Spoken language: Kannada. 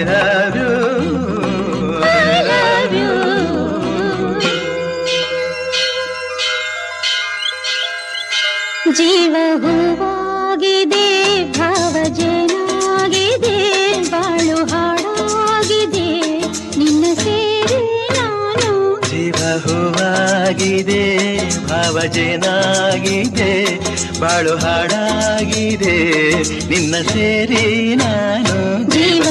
love you. I love you. ಜೀವ ಹೂವಾಗಿದೆ, ಭಾವ ಜೇನಾಗಿದೆ, ಬಾಳು ಹಾಡಾಗಿದೆ, ನಿನ್ನ ಸೇರಿ ನಾನು. ಜೀವ ಹೂವಾಗಿದೆ, ಭಾವ ಜೇನಾಗಿದೆ, ಬಾಳು ಹಾಡಾಗಿದೆ, ನಿನ್ನ ಸೇರಿ ನಾನು. ಜೀವ